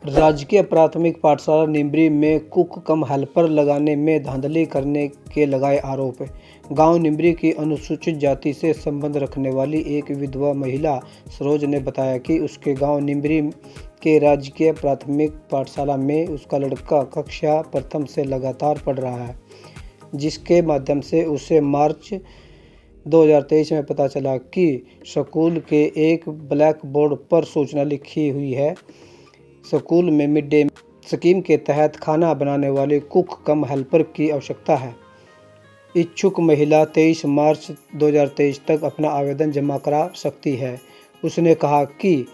राजकीय प्राथमिक पाठशाला निम्री में कुक कम हेल्पर लगाने में धांधली करने के लगाए आरोप। गांव निम्री की अनुसूचित जाति से संबंध रखने वाली एक विधवा महिला सरोज ने बताया कि उसके गांव निम्री के राजकीय प्राथमिक पाठशाला में उसका लड़का कक्षा प्रथम से लगातार पढ़ रहा है, जिसके माध्यम से उसे मार्च 2023 में पता चला कि स्कूल के एक ब्लैक बोर्ड पर सूचना लिखी हुई है, स्कूल में मिड डे स्कीम के तहत खाना बनाने वाले कुक कम हेल्पर की आवश्यकता है। इच्छुक महिला 23 मार्च 2023 तक अपना आवेदन जमा करा सकती है। उसने कहा कि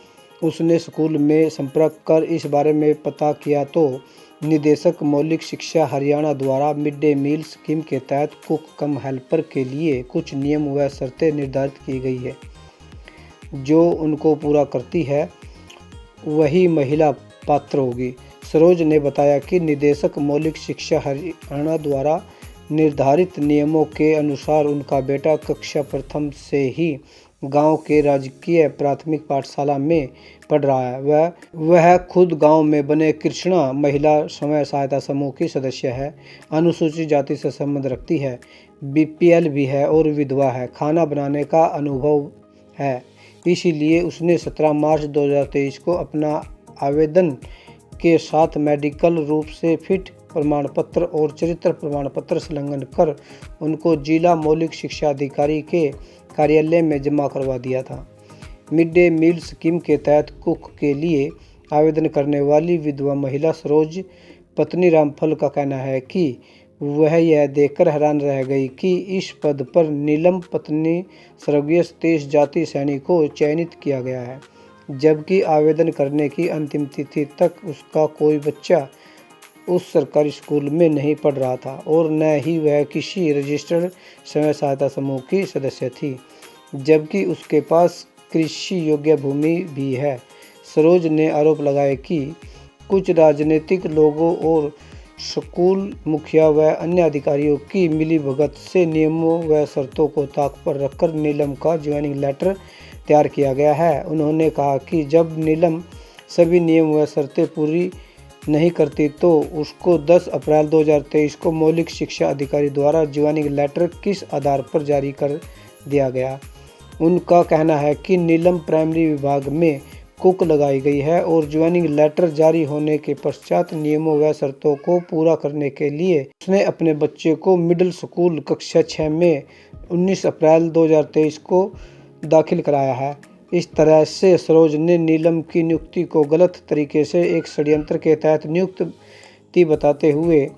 उसने स्कूल में संपर्क कर इस बारे में पता किया तो निदेशक मौलिक शिक्षा हरियाणा द्वारा मिड डे मील स्कीम के तहत कुक कम हेल्पर के लिए कुछ नियम व शर्तें निर्धारित की गई है, जो उनको पूरा करती है वही महिला पात्र होगी। सरोज ने बताया कि निदेशक मौलिक शिक्षा हरियाणा द्वारा निर्धारित नियमों के अनुसार उनका बेटा कक्षा प्रथम से ही गांव के राजकीय प्राथमिक पाठशाला में पढ़ रहा है। वह खुद गांव में बने कृष्णा महिला स्वयं सहायता समूह की सदस्य है, अनुसूचित जाति से संबंध रखती है, बीपीएल भी है और विधवा है। खाना बनाने का अनुभव है, इसीलिए उसने 17 मार्च 2023 को अपना आवेदन के साथ मेडिकल रूप से फिट प्रमाण पत्र और चरित्र प्रमाण पत्र संलग्न कर उनको जिला मौलिक शिक्षा अधिकारी के कार्यालय में जमा करवा दिया था। मिड डे मील स्कीम के तहत कुक के लिए आवेदन करने वाली विधवा महिला सरोज पत्नी रामफल का कहना है कि वह यह देखकर हैरान रह गई कि इस पद पर नीलम पत्नी स्वर्गीय सतीश जाति सैनी को चयनित किया गया है, जबकि आवेदन करने की अंतिम तिथि तक उसका कोई बच्चा उस सरकारी स्कूल में नहीं पढ़ रहा था और न ही वह किसी रजिस्टर्ड स्वयं सहायता समूह की सदस्य थी, जबकि उसके पास कृषि योग्य भूमि भी है। सरोज ने आरोप लगाया कि कुछ राजनीतिक लोगों और स्कूल मुखिया व अन्य अधिकारियों की मिलीभगत से नियमों व शर्तों को ताक पर रखकर नीलम का ज्वाइनिंग लेटर तैयार किया गया है। उन्होंने कहा कि जब नीलम सभी नियम व शर्तें पूरी नहीं करती तो उसको 10 अप्रैल 2023 को मौलिक शिक्षा अधिकारी द्वारा ज्वाइनिंग लेटर किस आधार पर जारी कर दिया गया। उनका कहना है कि नीलम प्राइमरी विभाग में कुक लगाई गई है और ज्वाइनिंग लेटर जारी होने के पश्चात नियमों व शर्तों को पूरा करने के लिए उसने अपने बच्चे को मिडिल स्कूल कक्षा 6 में 19 अप्रैल 2023 को दाखिल कराया है। इस तरह से सरोज ने नीलम की नियुक्ति को गलत तरीके से एक षड्यंत्र के तहत नियुक्ति बताते हुए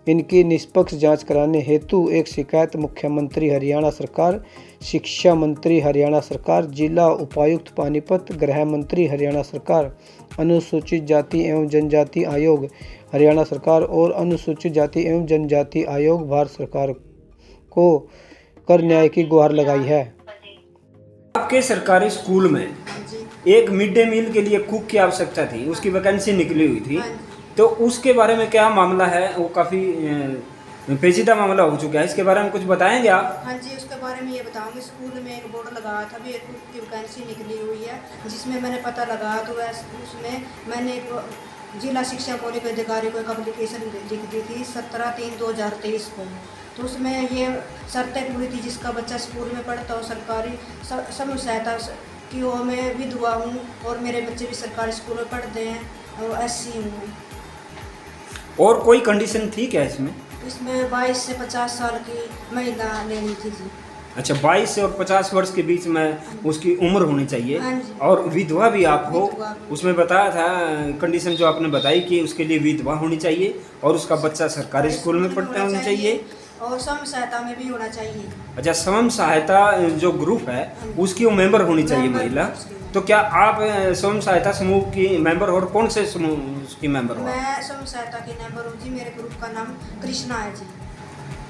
इनकी निष्पक्ष जांच कराने हेतु एक शिकायत मुख्यमंत्री हरियाणा सरकार, शिक्षा मंत्री हरियाणा सरकार, जिला उपायुक्त पानीपत, गृह मंत्री हरियाणा सरकार, अनुसूचित जाति एवं जनजाति आयोग हरियाणा सरकार और अनुसूचित जाति एवं जनजाति आयोग भारत सरकार को कर न्याय की गुहार लगाई है। आपके सरकारी स्कूल में एक मिड डे मील के लिए कुक की आवश्यकता थी, उसकी वैकेंसी निकली हुई थी, तो उसके बारे में क्या मामला है? वो काफ़ी पेचीदा मामला हो चुका है, इसके बारे में कुछ बताएंगे आप? हाँ जी, उसके बारे में ये बताऊंगी। स्कूल में एक बोर्ड लगाया था, भी एक कुक की वैकेंसी निकली हुई है, जिसमें मैंने पता लगाया तो उसमें मैंने एक जिला शिक्षा मौलिक अधिकारी को एक एप्लीकेशन लिख दी थी 17/3/2023 को। तो उसमें ये शर्तें पूरी थी, जिसका बच्चा स्कूल में पढ़ता हो सरकारी समूह सहायता की हो, मैं विधवा हूँ और मेरे बच्चे भी सरकारी स्कूल में पढ़ते हैं और SC हूँ। और कोई कंडीशन थी क्या इसमें? इसमें 22 से 50 साल की महिला लेनी थी जी। अच्छा, 22 से और 50 वर्ष के बीच में उसकी उम्र होनी चाहिए। और विधवा भी आप हो, उसमें बताया था कंडीशन जो आपने बताई कि उसके लिए विधवा होनी चाहिए और उसका बच्चा सरकारी स्कूल में पढ़ता होना चाहिए और स्वयं सहायता में भी होना चाहिए। अच्छा, स्वयं सहायता जो ग्रुप है उसकी वो मेंबर होनी चाहिए महिला। तो क्या आप स्वयं सहायता समूह की मेंबर हो और कौन से समूह की मेंबर हो? मैं स्वयं सहायता की मेंबर हूँ जी। मेरे ग्रुप का नाम कृष्णा है जी।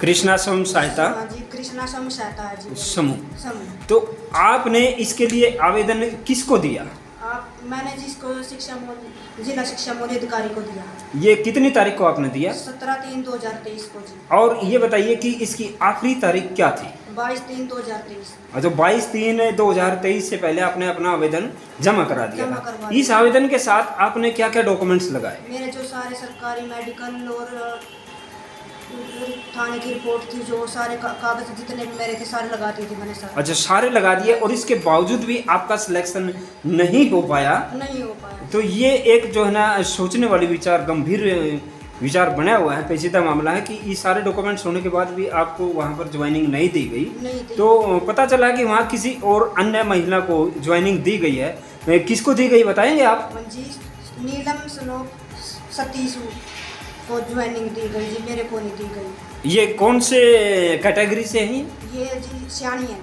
कृष्णा स्वयं सहायता? हाँ जी, कृष्णा स्वयं सहायता है जी समूह। तो आपने इसके लिए आवेदन किसको दिया? आप मैंने जिसको जिला शिक्षा मौर्य अधिकारी को दिया ये कितनी तारीख को आपने दिया? 17/3/2023 को जी। और ये बताइए कि इसकी आखिरी तारीख क्या थी? 22/3/2023। अच्छा, 22/3/2023 से पहले आपने अपना आवेदन जमा करा दिया जमा था। करवा इस आवेदन के साथ आपने क्या क्या डॉक्यूमेंट्स लगाए? मेरे जो सारे सरकारी मेडिकल और थाने की रिपोर्ट थी, जो सारे कागज जितने भी मेरे थे सारे लगा दिए थे मैंने सारे। अच्छा, सारे लगा दिए और इसके बावजूद भी आपका सिलेक्शन नहीं हो पाया? नहीं हो पाया। तो ये एक जो है ना सोचने वाली विचार, गंभीर विचार बना हुआ है, पेचीदा मामला है कि ये सारे डॉक्यूमेंट्स होने के बाद भी आपको वहाँ पर ज्वाइनिंग नहीं दी गई। नहीं दी। तो पता चला कि वहाँ किसी और अन्य महिला को ज्वाइनिंग दी गई है। किसको दी गई बताएंगे आप? जी, नीलम सनोप सतीश को ज्वाइनिंग दी गई जी, मेरे को नहीं दी गई। ये कौन से कैटेगरी से हैं? ये जी सियानी है जी।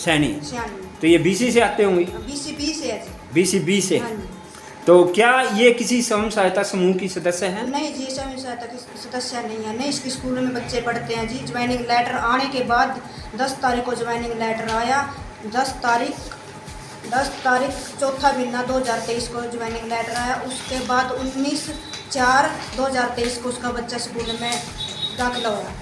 सैनी। सियानी। तो ये बीसी से आते होंगे? BCB से है जी। BCB से। हाँ जी। तो क्या ये किसी स्वयं सहायता समूह की सदस्य हैं? नहीं जी, स्वयं सहायता की सदस्य नहीं है। नहीं, इसके स्कूल में बच्चे पढ़ते हैं जी। ज्वाइनिंग लेटर आने के बाद 10 तारीख को ज्वाइनिंग लेटर आया। 10 तारीख चौथा महीना 2023 को ज्वाइनिंग लेटर आया। उसके बाद 19/4/2023 को उसका बच्चा स्कूल में दाखिला हुआ।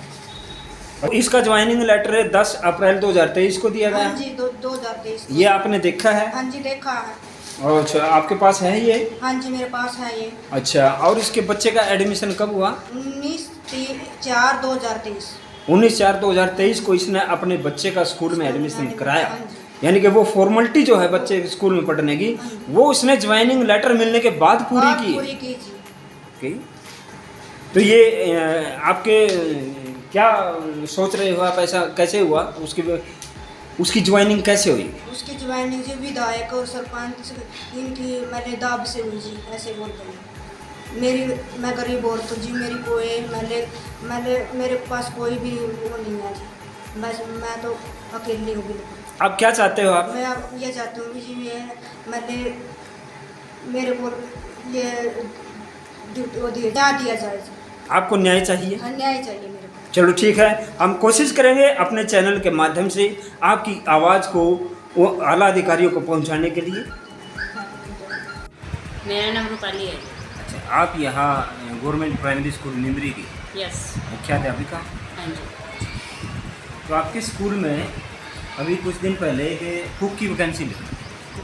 और इसका ज्वाइनिंग लेटर 10 अप्रैल 2023 को दिया गया? हाँ जी, 2023। ये आपने देखा है? हाँ जी, देखा है। और अच्छा, आपके पास है ये? हाँ जी, मेरे पास है ये। अच्छा, और इसके बच्चे का एडमिशन कब हुआ? 19/4/2023। 19/4/2023 को इसने अपने बच्चे का स्कूल में एडमिशन कराया। हाँ जी। यानी कि वो फॉर्मेलिटी जो है बच्चे स्कूल में पढ़ने की, वो उसने ज्वाइनिंग लेटर मिलने के बाद पूरी की। पूरी की जी। ओके। तो ये आपके क्या सोच रहे हो आप, ऐसा कैसे हुआ? उसकी ज्वाइनिंग कैसे हुई? उसकी ज्वाइनिंग जी विधायक और सरपंच इनकी मैंने दाब से हुई जी, ऐसे बोलते हैं। मैं गरीब औरत हूँ जी, मेरे पास कोई भी वो नहीं है जी। बस मैं तो अकेली हूँ बिल्कुल। आप क्या चाहते हो आप? मैं अब ये चाहती हूँ कि जी मेरे को ये न्याय दिया जाए जी। आपको न्याय चाहिए? हाँ, न्याय चाहिए मेरे को। चलो ठीक है, हम कोशिश करेंगे अपने चैनल के माध्यम से आपकी आवाज़ को वो आला अधिकारियों को पहुंचाने के लिए। मेरा नाम रूपाली है। अच्छा, आप यहाँ गवर्नमेंट प्राइमरी स्कूल निमरी की यस। मुख्याध्यापिका? हाँ जी। तो आपके स्कूल में अभी कुछ दिन पहले एक कुक की वैकेंसी निकली,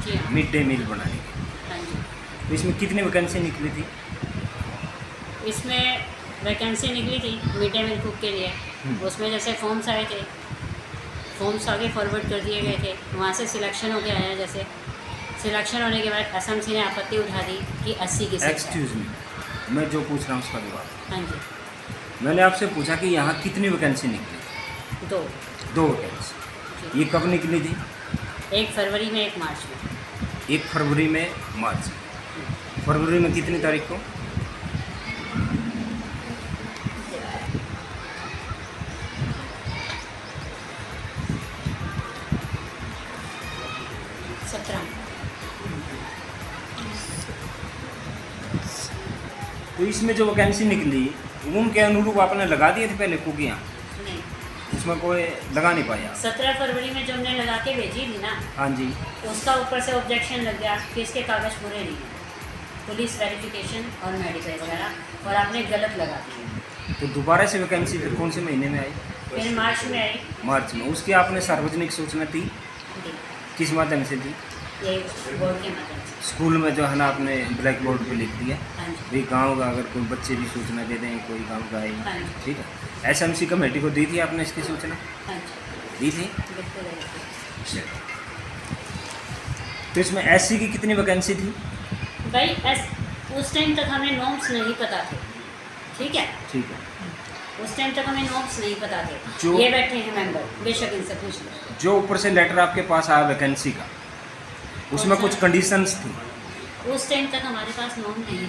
जी हाँ। मिड डे मील बनाने की। हाँ जी। तो इसमें कितनी वैकेंसी निकली थी? इसमें वैकेंसी निकली थी मिड डे मील कुक के लिए। उसमें जैसे फॉर्म्स आए थे, फॉर्म्स आगे फॉरवर्ड कर दिए गए थे। वहाँ से सिलेक्शन हो गया है। जैसे सिलेक्शन होने के बाद SMC ने आपत्ति उठा दी कि 80 की सीट है। एक्सक्यूज मी, मैं जो पूछ रहा हूँ उसका जवाब। हाँ जी। मैंने आपसे पूछा कि यहाँ कितनी वैकेंसी निकली? 2 वैकेंसी। ये कब निकली थी? 1 फरवरी में, 1 मार्च में। 1 फरवरी में, मार्च में। फरवरी में कितनी तारीख को? 17। तो इसमें जो वैकेंसी निकली उनके अनुरूप आपने लगा दिए थे पहले कुकियाँ? नहीं, उसमें कोई लगा नहीं पाया? 17 फरवरी में जो हमने लगा के भेजी थी ना, हाँ जी। उसका ऊपर से ऑब्जेक्शन लग गया कि इसके कागज़ पूरे नहीं हैं, पुलिस वेरिफिकेशन और मेडिकल वगैरह, और आपने गलत लगा दिए। तो दोबारा से वैकेंसी फिर कौन से महीने में आई? फिर मार्च में आई। मार्च में। उसकी आपने सार्वजनिक सूचना दी? जी, किस माध्यम से दी? ये बोर्ड के माध्यम से। स्कूल में जो है ना आपने ब्लैक बोर्ड पे लिख दिया हाँ जी। भाई गांव का अगर कोई बच्चे भी सूचना दे दें, कोई गांव का हाँ आए, जी। ठीक है। SMC कमेटी को दी थी आपने इसकी सूचना? हाँ जी, दी थी। बिल्कुल है। चलो। तो इसमें SC की कितनी वैकेंसी थी? भाई उस टाइम तक हमें नॉर्म्स नहीं पता थे, ठीक है। ठीक है। उस टाइम तक हमें नॉर्म्स नहीं पता थे। जो- ये बैठे हैं मेंबर, बेशक इनसे पूछ लो। जो ऊपर से लेटर आपके पास आया वैकेंसी का, उसमें कुछ कंडीशंस थी? उस टाइम तक हमारे पास नॉर्म नहीं थे।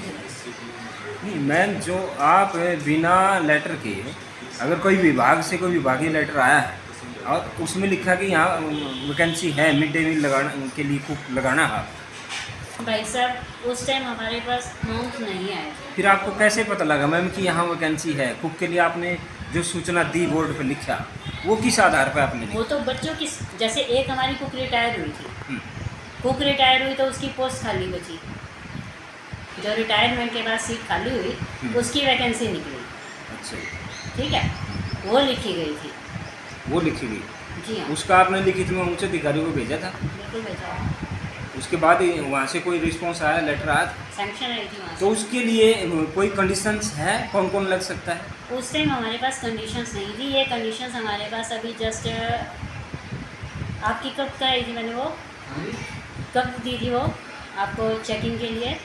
नहीं मैम, जो आप बिना लेटर के अगर कोई विभाग से कोई विभागीय लेटर आया है और उसमें लिखा कि यहाँ वैकेंसी है मिड डे मील लगाना के लिए कुक लगाना है, भाई साहब उस टाइम हमारे पास नॉर्म्स नहीं आए थे। फिर आपको कैसे पता लगा मैम कि यहाँ वैकेंसी है कुक के लिए? आपने जो सूचना दी बोर्ड पे लिखा, वो किस आधार पे आपने वो लिखा? तो बच्चों की, जैसे एक हमारी कुक रिटायर हुई थी, कुक रिटायर हुई तो उसकी पोस्ट खाली बची, जो रिटायरमेंट के बाद सीट खाली हुई उसकी वैकेंसी निकली। अच्छा, ठीक है, वो लिखी गई थी। वो लिखी गई, जी हाँ, उसका आपने लिखित में उच्च अधिकारियों को भेजा था? बिल्कुल भेजा। उसके बाद ही वहाँ से कोई रिस्पॉन्स आया, लेटर आया? सैंक्शन आई थी वहाँ तो उसके लिए कोई कंडीशंस है, कौन कौन लग सकता है? से। उस टाइम हमारे पास कंडीशंस नहीं थी, ये कंडीशंस हमारे पास अभी जस्ट आपकी कब कराई थी मैंने वो, कब दी थी वो आपको चेकिंग के लिए?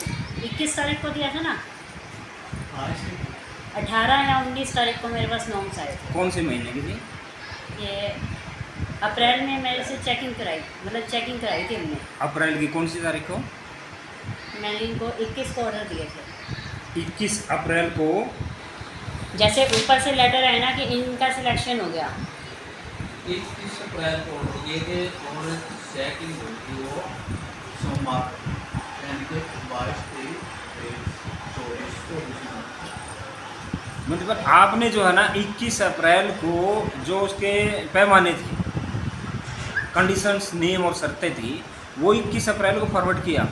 21 तारीख को दिया था ना, 18 या 19 तारीख को मेरे पास नॉर्म्स आए थे। कौन से महीने की थी? ये अप्रैल में मेरे से चेकिंग कराई, मतलब चेकिंग कराई थी हमने। अप्रैल की कौन सी तारीख को? मैंने इनको 21 को ऑर्डर दिए थे। 21 अप्रैल को? जैसे ऊपर से लेटर है ना कि इनका सिलेक्शन हो गया। 21 अप्रैल को ये के और चेकिंग होती वो सोमवार यानी कि 22 मतलब आपने जो है ना 21 अप्रैल को जो उसके पैमाने थे, कंडीशंस, नियम और शर्तें थी, वो 21 अप्रैल को फॉरवर्ड किया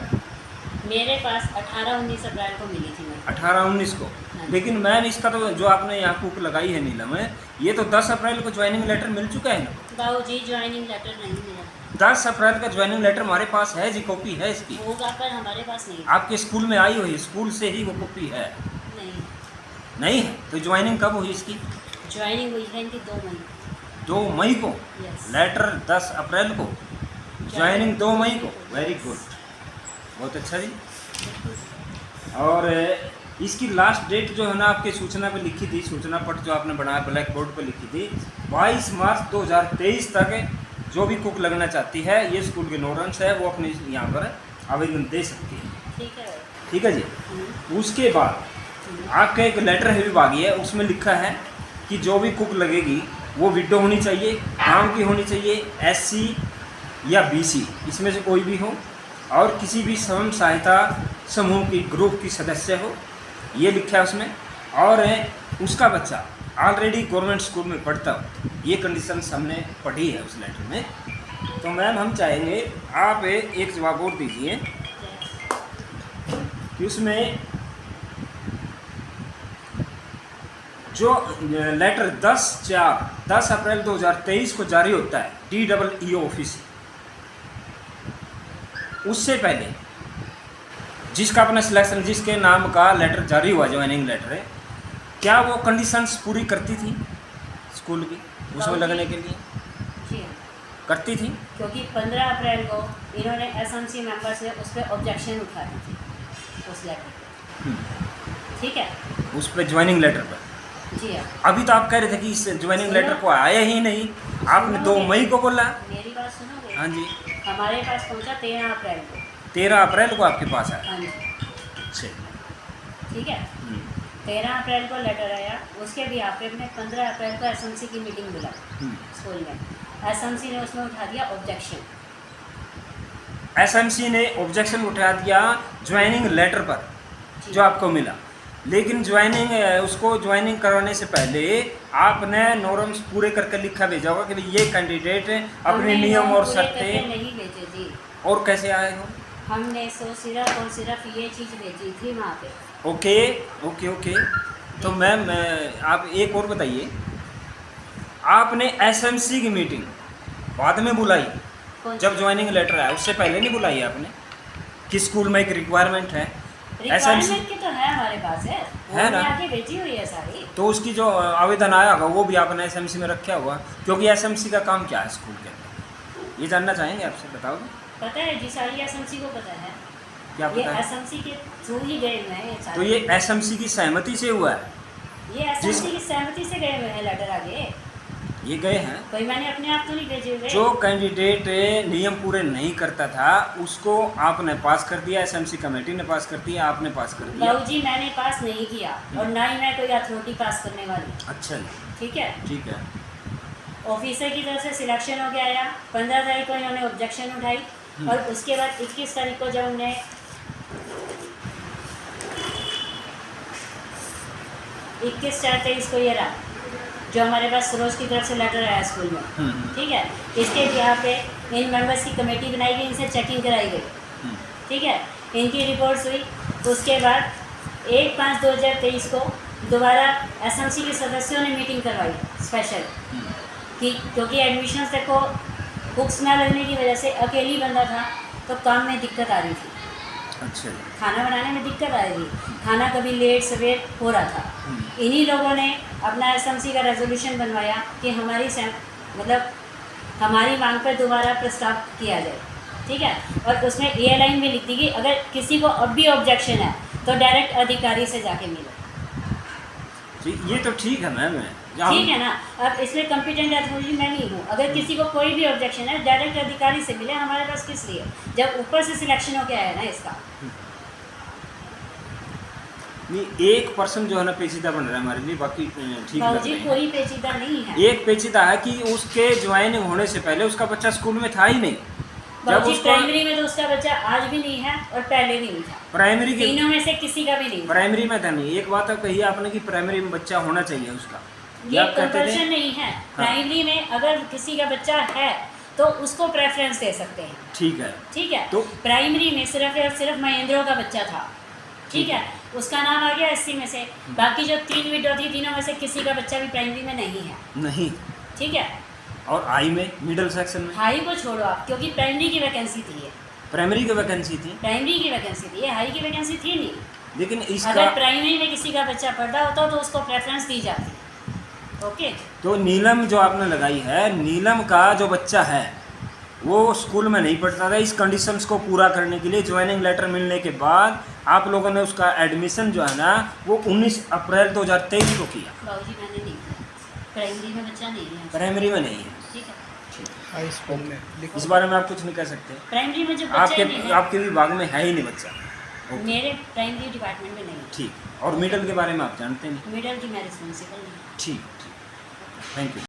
मेरे पास 18-19 अप्रैल को मिली थी मैं। 18-19 को। लेकिन मैम इसका तो जो आपने यहाँ कुक लगाई है नीलम में, ये तो 10 अप्रैल को ज्वाइनिंग लेटर मिल चुका है ना? बाबूजी ज्वाइनिंग लेटर नहीं मिला। 10 अप्रैल का ज्वाइनिंग लेटर हमारे पास है जी, कॉपी है इसकी। होगा पर हमारे पास नहीं। आपके स्कूल में आई हुई, स्कूल से ही वो कॉपी है? नहीं, नहीं है? तो ज्वाइनिंग कब हुई इसकी? ज्वाइनिंग हुई है इनकी 2 मई। 2 मई को? यस। लेटर 10 अप्रैल को, ज्वाइनिंग 2 मई को। वेरी गुड, बहुत अच्छा जी। और इसकी लास्ट डेट जो है ना आपके सूचना पे लिखी थी, सूचना पट जो आपने बनाया ब्लैक बोर्ड पे लिखी थी, 22 मार्च 2023 तक जो भी कुक लगना चाहती है, ये स्कूल के नॉर्म्स है, वो अपने यहाँ पर आवेदन दे सकती है। ठीक है। ठीक है जी। उसके बाद आपका एक लेटर है विभागीय, उसमें लिखा है कि जो भी कुक लगेगी वो विडो होनी चाहिए, काम की होनी चाहिए, SC या BC इसमें से कोई भी हो, और किसी भी स्वयं सहायता समूह की ग्रुप की सदस्य हो, ये लिखा है उसमें। और उसका बच्चा ऑलरेडी गवर्नमेंट स्कूल में पढ़ता हो, ये कंडीशंस हमने पढ़ी है उस लेटर में। तो मैम हम चाहेंगे आप एक जवाब और दीजिए कि उसमें जो लेटर 10 अप्रैल 2023 को जारी होता है DEEO ऑफिस, उससे पहले जिसका अपना सिलेक्शन, जिसके नाम का लेटर जारी हुआ, ज्वाइनिंग लेटर है, क्या वो कंडीशंस पूरी करती थी स्कूल की उसमें लगने के लिए? जी हाँ। करती थी, क्योंकि 15 अप्रैल को इन्होंने SMC मेंबर से उस पर ऑब्जेक्शन उठाई थी उस लेटर पे। ठीक है, उस पर ज्वाइनिंग लेटर पर। जी हाँ। अभी तो आप कह रहे थे कि इस ज्वाइनिंग लेटर को आया ही नहीं, आपने 2 मई को बोला। मेरी बात सुनोगे? हाँ जी। हमारे पास पहुंचा 13 अप्रैल को। 13 अप्रैल को आपके पास आया? हाँ जी। अच्छा। ठीक है, 13 अप्रैल को लेटर आया, उसके भी आप ने 15 अप्रैल को SMC की मीटिंग बुलाई स्कूल में। SMC ने उसमें उठा दिया ऑब्जेक्शन। SMC ने ऑब्जेक्शन उठा दिया ज्वाइनिंग लेटर पर जो आपको मिला, लेकिन ज्वाइनिंग उसको ज्वाइनिंग करवाने से पहले आपने नॉर्म्स पूरे करके लिखा भेजा होगा कि ये कैंडिडेट अपने नियम और शर्तें नहीं भेजे जी। और कैसे आए हो? हमने सिर्फ और सिर्फ ये चीज़ भेजी थी वहाँ पे। Okay okay okay. तो मैम आप एक और बताइए, आपने SMC की मीटिंग बाद में बुलाई जब ज्वाइनिंग लेटर आया, उससे पहले नहीं बुलाई आपने? कि स्कूल में एक रिक्वायरमेंट है रिक्वायरमेंट की तो है हमारे पास है ना, आगे भेजी हुई है सारी। तो उसकी जो आवेदन आया होगा वो भी आपने SMC में रखा हुआ, क्योंकि SMC का काम क्या है स्कूल के अंदर, ये जानना चाहेंगे आपसे, बताओगे? पता है जी, सारी SMC को पता है। क्या पता है? SMC के थ्रू ही गए हुए हैं ये सारे। तो ये SMC की सहमति से हुआ है? ये SMC की सहमति से गए हुए हैं लेटर आगे। ये गए हैं? कोई मैंने अपने आप तो नहीं भेजे हुए। जो कैंडिडेट नियम पूरे नहीं करता था उसको आपने पास कर दिया, SMC कमेटी ने पास कर दिया, आपने पास कर दिया? बाबूजी मैंने पास नहीं किया और ना ही मैं कोई अथॉरिटी पास करने वाली। अच्छा, ठीक है, ठीक है। ऑफिसर की तरफ से सिलेक्शन हो गया आया, 15 तारीख को इन्होंने ऑब्जेक्शन उठाई और उसके बाद 21 तारीख को जब हमने 21/4/23 को ये रहा जो हमारे पास सरोज की तरफ से लेटर आया स्कूल में, ठीक है। इसके यहाँ पे इन मेंबर्स की कमेटी बनाई गई, इनसे चेकिंग कराई गई, ठीक है। इनकी रिपोर्ट्स हुई, तो उसके बाद 1/5/2023 को दोबारा एसएमसी के सदस्यों ने मीटिंग करवाई स्पेशल, कि क्योंकि एडमिशन्स देखो बुक्स ना लगने की वजह से अकेली बंदा था तो काम में दिक्कत आ रही थी, अच्छा खाना बनाने में दिक्कत आ रही थी, खाना कभी लेट सवेर हो रहा था। इन्हीं लोगों ने अपना एसएमसी का रेजोल्यूशन बनवाया कि मतलब हमारी मांग पर दोबारा प्रस्ताव किया जाए, ठीक है। और उसमें ये लाइन में लिख दी कि अगर किसी को अब भी ऑब्जेक्शन है तो डायरेक्ट अधिकारी से जाके मिलो। ये तो ठीक है मैम, ठीक है ना। अब इसमें कॉम्पिटेंट अथॉरिटी मैं नहीं हूँ, अगर किसी को कोई भी ऑब्जेक्शन है डायरेक्ट अधिकारी से मिले, हमारे पास किस लिए, जब ऊपर से सिलेक्शन होके आया ना इसका। नहीं, एक पर्सन जो है ना पेचीदा बन रहा है हमारे लिए, बाकी ठीक लग रहे हैं। कोई पेचीदा नहीं है। एक पेचीदा है कि उसके ज्वाइनिंग होने से पहले उसका बच्चा स्कूल में था ही नहीं। जब प्राइमरी में तो उसका बच्चा आज भी नहीं है और पहले भी नहीं था, प्राइमरी के तीनों में से किसी का भी नहीं था। प्राइमरी में था नहीं। एक बात तो कही आपने कि प्राइमरी में बच्चा होना चाहिए उसका, ये कंपल्शन नहीं है। प्राइमरी में अगर किसी का बच्चा है तो उसको प्रेफरेंस दे सकते हैं, ठीक है। ठीक है। तो प्राइमरी में सिर्फ और सिर्फ महेंद्रो का बच्चा था, ठीक है, उसका नाम आ गया 80 में से। बाकी जो 3 विडो थी, तीनों में से किसी का बच्चा भी प्राइमरी में नहीं है, नहीं, ठीक है। और हाई में, मिडिल सेक्शन में, हाई को छोड़ो आप, क्योंकि प्राइमरी की वैकेंसी थी ये, प्राइमरी की वैकेंसी थी, प्राइमरी की वैकेंसी थी, ये हाई की वैकेंसी थी नहीं। लेकिन इसका अगर प्राइमरी में किसी का बच्चा पढ़ता होता तो उसको प्रेफरेंस दी जाती। ओके, तो नीलम जो आपने लगाई है, नीलम का जो बच्चा है वो स्कूल में नहीं पढ़ता था। इस कंडीशंस को पूरा करने के लिए ज्वाइनिंग लेटर मिलने के बाद आप लोगों ने उसका एडमिशन जो है ना वो 19 अप्रैल 2023 को किया। बाबूजी मैंने नहीं किया, प्राइमरी में बच्चा नहीं है, प्राइमरी में नहीं है, ठीक है। हाई स्कूल में इस बारे में आप कुछ नहीं कह सकते। प्राइमरी में जो बच्चा ही नहीं है, आपके विभाग में है ही नहीं बच्चा। मेरे प्राइमरी डिपार्टमेंट में नहीं है। ठीक, और मिडिल के बारे में आप जानते नहीं। मिडिल की मैं रिस्पॉन्सिबल नहीं। ठीक, थैंक यू।